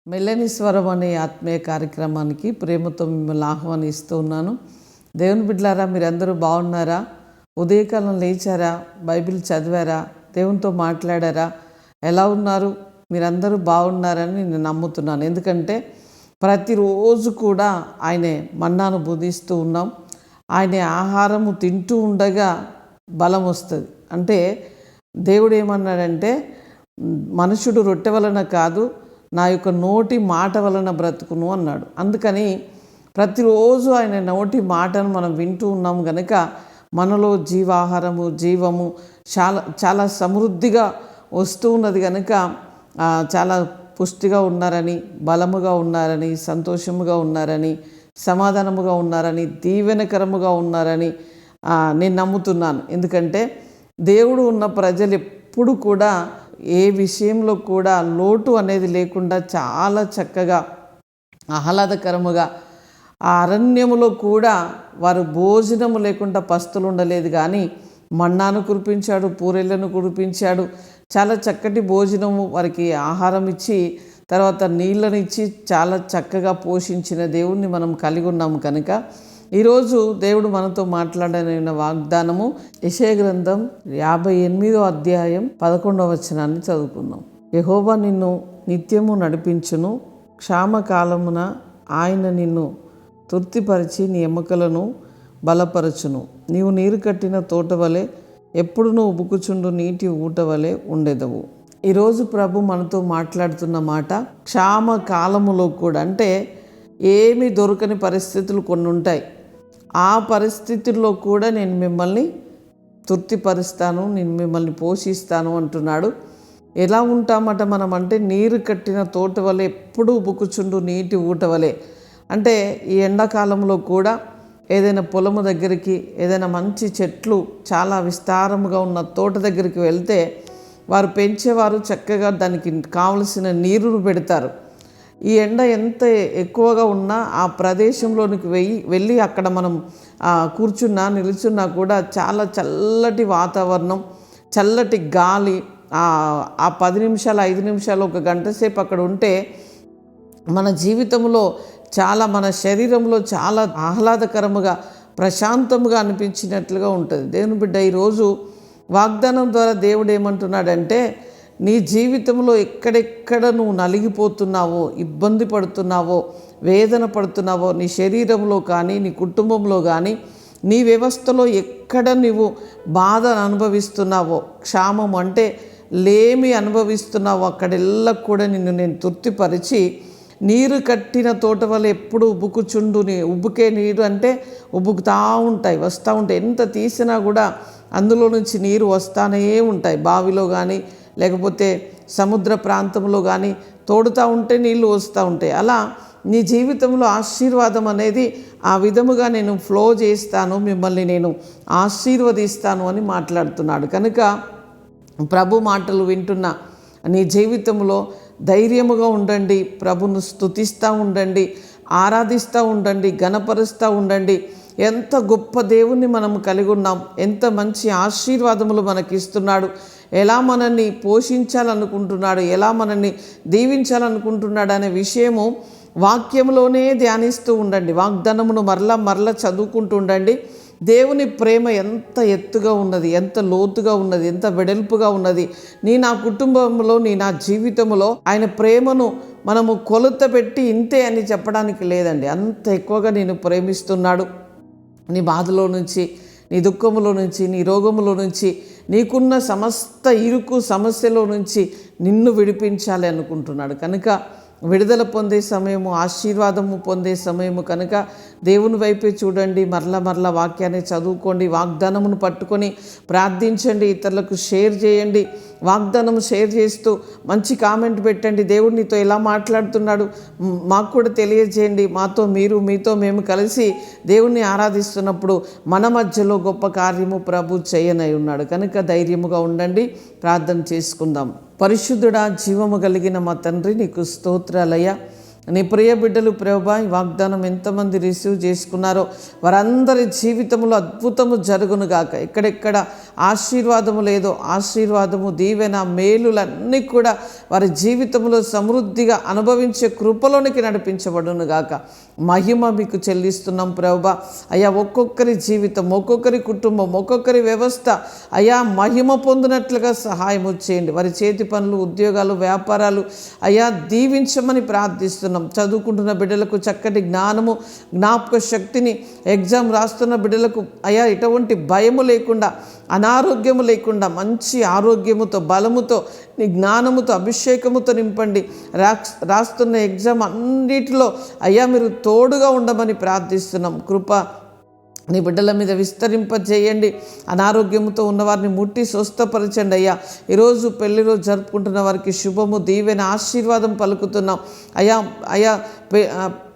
మెల్లని స్వరం అనే ఆత్మీయ కార్యక్రమానికి ప్రేమతో మిమ్మల్ని ఆహ్వానిస్తూ ఉన్నాను. దేవుని బిడ్డలారా, మీరందరూ బాగున్నారా? ఉదయకాలం లేచారా? బైబిల్ చదివారా? దేవునితో మాట్లాడారా? ఎలా ఉన్నారు? మీరందరూ బాగున్నారని నేను నమ్ముతున్నాను. ఎందుకంటే ప్రతిరోజు కూడా ఆయనే మన్నాను బుధిస్తూ ఉన్నాం. ఆయన ఆహారము తింటూ ఉండగా బలం వస్తుంది. అంటే దేవుడు ఏమన్నాడంటే, మనుషుడు రొట్టె వలన కాదు, నా యొక్క నోటి మాట వలన బ్రతుకును అన్నాడు. అందుకని ప్రతిరోజు ఆయన నోటి మాటను మనం వింటూ ఉన్నాము కనుక మనలో జీవాహారము, జీవము చాలా చాలా సమృద్ధిగా వస్తూ ఉన్నది కనుక చాలా పుష్టిగా ఉన్నారని, బలముగా ఉన్నారని, సంతోషముగా ఉన్నారని, సమాధానముగా ఉన్నారని, దీవెనకరముగా ఉన్నారని నేను నమ్ముతున్నాను. ఎందుకంటే దేవుడు ఉన్న ప్రజలు ఎప్పుడు కూడా ఏ విషయంలో కూడా లోటు అనేది లేకుండా చాలా చక్కగా ఆహ్లాదకరముగా, ఆ అరణ్యములో కూడా వారు భోజనము లేకుండా పస్తులు ఉండలేదు. కానీ మన్నాను కురిపించాడు, పూరెలను కురిపించాడు, చాలా చక్కటి భోజనము వారికి ఆహారం ఇచ్చి తర్వాత నీళ్ళని ఇచ్చి చాలా చక్కగా పోషించిన దేవుణ్ణి మనం కలిగి ఉన్నాము. కనుక ఈరోజు దేవుడు మనతో మాట్లాడిన వాగ్దానము యెషయా గ్రంథం 58వ అధ్యాయం 11వ వచనాన్ని చదువుకుందాం. యెహోవా నిన్ను నిత్యము నడిపించును, క్షామకాలమున ఆయన నిన్ను తృప్తిపరిచి నీ ఎముకలను బలపరచును. నీవు నీరు కట్టిన తోట వలె ఎప్పుడునూ ఉబుకుచుండు నీటి ఊట వలె ఉండెదవు. ఈరోజు ప్రభు మనతో మాట్లాడుతున్న మాట క్షామ కాలములో కూడా, అంటే ఏమీ దొరకని పరిస్థితులు కొన్ని ఉంటాయి. ఆ పరిస్థితుల్లో కూడా నేను మిమ్మల్ని తృప్తిపరుస్తాను, నేను మిమ్మల్ని పోషిస్తాను అంటున్నాడు. ఎలా ఉంటామట మనం అంటే, నీరు కట్టిన తోట వలె ఎప్పుడూ ఉబుకుచుండు నీటి ఊట వలె. అంటే ఈ ఎండాకాలంలో కూడా ఏదైనా పొలము దగ్గరికి, ఏదైనా మంచి చెట్లు చాలా విస్తారముగా ఉన్న తోట దగ్గరికి వెళ్తే వారు పెంచేవారు చక్కగా దానికి కావలసిన నీరును పెడతారు. ఈ ఎండ ఎంత ఎక్కువగా ఉన్నా ఆ ప్రదేశంలోనికి వెళ్ళి అక్కడ మనం కూర్చున్నా నిలుచున్నా కూడా చాలా చల్లటి వాతావరణం, చల్లటి గాలి, ఆ 10 నిమిషాలు 5 నిమిషాలు ఒక గంట సేపు అక్కడ ఉంటే మన జీవితంలో చాలా, మన శరీరంలో చాలా ఆహ్లాదకరముగా ప్రశాంతముగా అనిపించినట్లుగా ఉంటుంది. దేవుని బిడ్డ, ఈరోజు వాగ్దానం ద్వారా దేవుడు ఏమంటున్నాడంటే, నీ జీవితంలో ఎక్కడెక్కడ నువ్వు నలిగిపోతున్నావో, ఇబ్బంది పడుతున్నావో, వేదన పడుతున్నావో, నీ శరీరంలో కానీ నీ కుటుంబంలో కానీ నీ వ్యవస్థలో ఎక్కడ నువ్వు బాధ అనుభవిస్తున్నావో, క్షామం అంటే లేమి అనుభవిస్తున్నావో, అక్కడెల్లా కూడా నిన్ను నేను తృప్తిపరిచి నీరు కట్టిన తోట వల్ల ఎప్పుడు ఉబుకుచుండు. ఉబ్బుకే నీరు అంటే ఉబ్బుకుతూ ఉంటాయి, వస్తూ ఉంటాయి. ఎంత తీసినా కూడా అందులో నుంచి నీరు వస్తూనే ఉంటాయి. బావిలో కానీ లేకపోతే సముద్ర ప్రాంతంలో కానీ తోడుతూ ఉంటే నీళ్ళు వస్తూ ఉంటాయి. అలా నీ జీవితంలో ఆశీర్వాదం అనేది ఆ విధముగా నేను ఫ్లో చేస్తాను, మిమ్మల్ని నేను ఆశీర్వదిస్తాను అని మాట్లాడుతున్నాడు. కనుక ప్రభు మాటలు వింటున్న నీ జీవితంలో ధైర్యముగా ఉండండి, ప్రభును స్తుతిస్తూ ఉండండి, ఆరాధిస్తూ ఉండండి, ఘనపరుస్తూ ఉండండి. ఎంత గొప్ప దేవుణ్ణి మనం కలిగి ఉన్నాం, ఎంత మంచి ఆశీర్వాదములు మనకిస్తున్నాడు, ఎలా మనల్ని పోషించాలనుకుంటున్నాడు, ఎలా మనల్ని దీవించాలనుకుంటున్నాడు అనే విషయము వాక్యంలోనే ధ్యానిస్తూ ఉండండి. వాగ్దానమును మరలా చదువుకుంటూ ఉండండి. దేవుని ప్రేమ ఎంత ఎత్తుగా ఉన్నది, ఎంత లోతుగా ఉన్నది, ఎంత వెడల్పుగా ఉన్నది. నా కుటుంబంలో, నా జీవితంలో ఆయన ప్రేమను మనము కొలత పెట్టి ఇంతే అని చెప్పడానికి లేదండి. అంత ఎక్కువగా నేను ప్రేమిస్తున్నాడు. నీ బాధలో నుంచి, నీ దుఃఖములో నుంచి, నీ రోగములో నుంచి, నీకున్న సమస్త ఇరుకు సమస్యలో నుంచి నిన్ను విడిపించాలి అనుకుంటున్నాడు. కనుక విడుదల పొందే సమయము, ఆశీర్వాదము పొందే సమయము. కనుక దేవుని వైపే చూడండి, మరలా వాక్యాన్ని చదువుకోండి, వాగ్దానమును పట్టుకొని ప్రార్థించండి, ఇతరులకు షేర్ చేయండి. వాగ్దానం షేర్ చేస్తూ మంచి కామెంట్ పెట్టండి. దేవుడు నీతో ఎలా మాట్లాడుతున్నాడు మాకు కూడా తెలియజేయండి. మాతో మీరు, మీతో మేము కలిసి దేవుణ్ణి ఆరాధిస్తున్నప్పుడు మన మధ్యలో గొప్ప కార్యము ప్రభు చేయనై ఉన్నాడు. కనుక ధైర్యముగా ఉండండి. ప్రార్థన చేసుకుందాం. పరిశుద్ధుడా, జీవము కలిగిన మా తండ్రి, నీకు స్తోత్రాలయ్యా. నీ ప్రియ బిడ్డలు ప్రభువా ఈ వాగ్దానం ఎంతమంది రిసీవ్ చేసుకున్నారో వారందరి జీవితంలో అద్భుతము జరుగునుగాక. ఎక్కడెక్కడ ఆశీర్వాదము లేదో ఆశీర్వాదము, దీవెన, మేలులన్నీ కూడా వారి జీవితంలో సమృద్ధిగా అనుభవించే కృపలోనికి నడిపించబడునుగాక. మహిమ మీకు చెల్లిస్తున్నాం ప్రభువా. అయ్యా ఒక్కొక్కరి జీవితం, ఒక్కొక్కరి కుటుంబం, ఒక్కొక్కరి వ్యవస్థ అయ్యా మహిమ పొందినట్లుగా సహాయం చేయండి. వారి చేతి పనులు, ఉద్యోగాలు, వ్యాపారాలు అయ్యా దీవించమని ప్రార్థిస్తున్నాం. చదువుకుంటున్న బిడ్డలకు చక్కటి జ్ఞానము, జ్ఞాపక శక్తిని, ఎగ్జామ్ రాస్తున్న బిడ్డలకు అయ్యా ఎటువంటి భయము లేకుండా, అనారోగ్యము లేకుండా మంచి ఆరోగ్యముతో, బలముతో, నీ జ్ఞానముతో, అభిషేకముతో నింపండి. రాస్తున్న ఎగ్జామ్ అన్నిటిలో అయ్యా మీరు తోడుగా ఉండమని ప్రార్థిస్తున్నాం. కృప నీ బిడ్డల మీద విస్తరింపజేయండి. అనారోగ్యంతో ఉన్నవారిని ముట్టి స్వస్థపరచండి అయ్యా. ఈరోజు పెళ్లి రోజు జరుపుకుంటున్న వారికి శుభము, దీవెన, ఆశీర్వాదం పలుకుతున్నాం అయ్యా.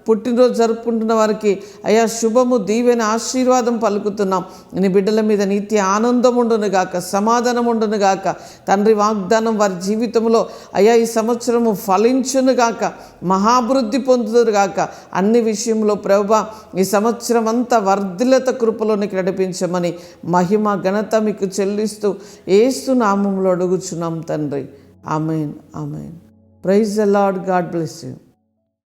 పుట్టినరోజు జరుపుకుంటున్న వారికి అయ్యా శుభము, దీవెన, ఆశీర్వాదం పలుకుతున్నాం. నీ బిడ్డల మీద నిత్య ఆనందం ఉండునుగాక, సమాధానం ఉండునుగాక. తండ్రి వాగ్దానం వారి జీవితంలో అయ్యా ఈ సంవత్సరము ఫలించునుగాక, మహాభివృద్ధి పొందుదురుగాక. అన్ని విషయంలో ప్రభువా ఈ సంవత్సరం అంతా వర్ధిల్లత కృపలోనికి నడిపించమని మహిమ, ఘనత మీకు చెల్లిస్తూ యేసు నామములో అడుగుచున్నాం తండ్రి. Amen, amen. Praise the lord. God bless you.